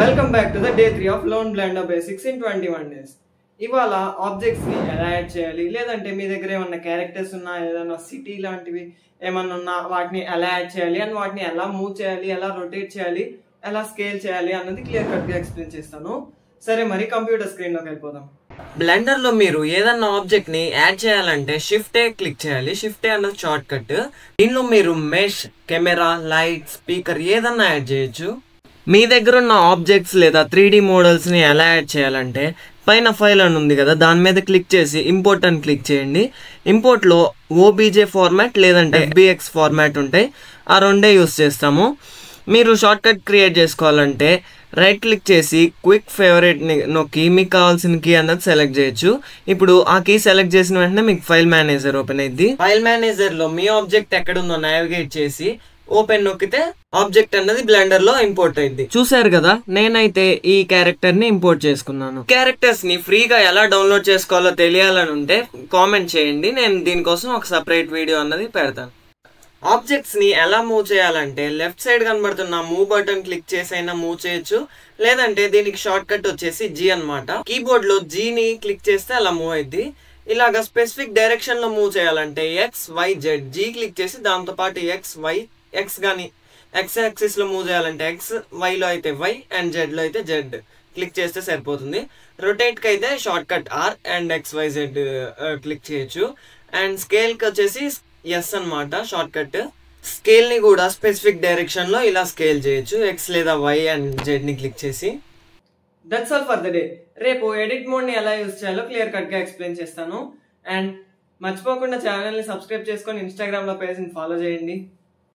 Welcome back to the day 3 of learn Blender basics in 21 days. ఇవాళ objects ని ఎలా add చేయాలి, లేదంటే మీ దగ్గర ఏమన్నా క్యారెక్టర్స్ ఉన్నా, ఏదైనా సిటీ లాంటివి ఏమన్నా ఉన్నా వాటిని ఎలా యాడ్ చేయాలి అండ్ వాటిని ఎలా మూవ్ చేయాలి, ఎలా రొటేట్ చేయాలి, ఎలా స్కేల్ చేయాలి అన్నది క్లియర్ కట్ గా ఎక్స్ప్లెయిన్ చేస్తాను. సరే, మరి కంప్యూటర్ స్క్రీన్ లోకి వెళ్ళిపోదాం. బ్లెండర్ లో మీరు ఏదన్నా ఆబ్జెక్ట్ ని యాడ్ చేయాలంటే షిఫ్ట్ ఏ క్లిక్ చేయాలి. షిఫ్ట్ ఏ అన్నది షార్ట్ కట్. దీనిలో మీరు మెష్, కెమెరా, లైట్, స్పీకర్ ఏదన్నా యాడ్ చేయొచ్చు. మీ దగ్గర ఉన్న ఆబ్జెక్ట్స్ లేదా 3D మోడల్స్ ని ఎలా యాడ్ చేయాలంటే పైన ఫైల్ అని ఉంది కదా, దాని మీద క్లిక్ చేసి ఇంపోర్ట్ అని క్లిక్ చేయండి. ఇంపోర్ట్ లో OBJ ఫార్మాట్ లేదంటే FBX ఫార్మాట్ ఉంటాయి, ఆ రెండే యూస్ చేస్తాము. మీరు షార్ట్ కట్ క్రియేట్ చేసుకోవాలంటే రైట్ క్లిక్ చేసి క్విక్ ఫేవరెట్ ని నొక్కి మీకు కావాల్సిన కీ అన్నది సెలెక్ట్ చేయొచ్చు. ఇప్పుడు ఆ కీ సెలెక్ట్ చేసిన వెంటనే మీకు ఫైల్ మేనేజర్ ఓపెన్ అయింది. ఫైల్ మేనేజర్ లో మీ ఆబ్జెక్ట్ ఎక్కడుందో నావిగేట్ చేసి ఓపెన్ నొక్కితే ఆబ్జెక్ట్ అన్నది బ్లెండర్ లో ఇంపోర్ట్ అయింది. చూసారు కదా, నేనైతే ఈ క్యారెక్టర్ ని ఇంపోర్ట్ చేసుకున్నాను. క్యారెక్టర్స్ ని ఫ్రీగా ఎలా డౌన్లోడ్ చేసుకోవాలో తెలియాలని ఉంటే కామెంట్ చేయండి, నేను దీనికోసం ఒక సపరేట్ వీడియో అన్నది పెడతాను. ఆబ్జెక్ట్స్ ని ఎలా మూవ్ చేయాలంటే లెఫ్ట్ సైడ్ కనబడుతున్న మూవ్ బటన్ క్లిక్ చేసి అయినా మూవ్ చేయొచ్చు, లేదంటే దీనికి షార్ట్ కట్ వచ్చేసి G అన్నమాట. కీబోర్డ్ లో G ని క్లిక్ చేస్తే అలా మూవ్ అయింది. ఇలాగా స్పెసిఫిక్ డైరెక్షన్ లో మూవ్ చేయాలంటే XYZ G క్లిక్ చేసి దాంతో పాటు X గానీ X యాక్సిస్ లో మూవ్ చేయాలంటే X, Y లో అయితే Y అండ్ Z లో అయితే Z క్లిక్ చేస్తే సరిపోతుంది. రొటేట్ కి అయితే short cut R and XYZ click చేయొచ్చు. అండ్ స్కేల్ కి వచ్చేసి S అన్నమాట షార్ట్ కట్. స్కేల్ ని కూడా స్పెసిఫిక్ డైరెక్షన్ లో ఇలా స్కేల్ చేయొచ్చు, X లేదా Y అండ్ Z ని క్లిక్ చేసి. That's all for the day. రేపు ఎడిట్ మోడ్ ని ఎలా యూజ్ చేయాలో క్లియర్ కట్ గా ఎక్స్ప్లెయిన్ చేస్తాను. అండ్ మర్చిపోకుండా ఛానల్ ని సబ్స్క్రైబ్ చేసుకొని ఇన్స్టాగ్రామ్ లో పేజ్ ని ఫాలో చేయండి.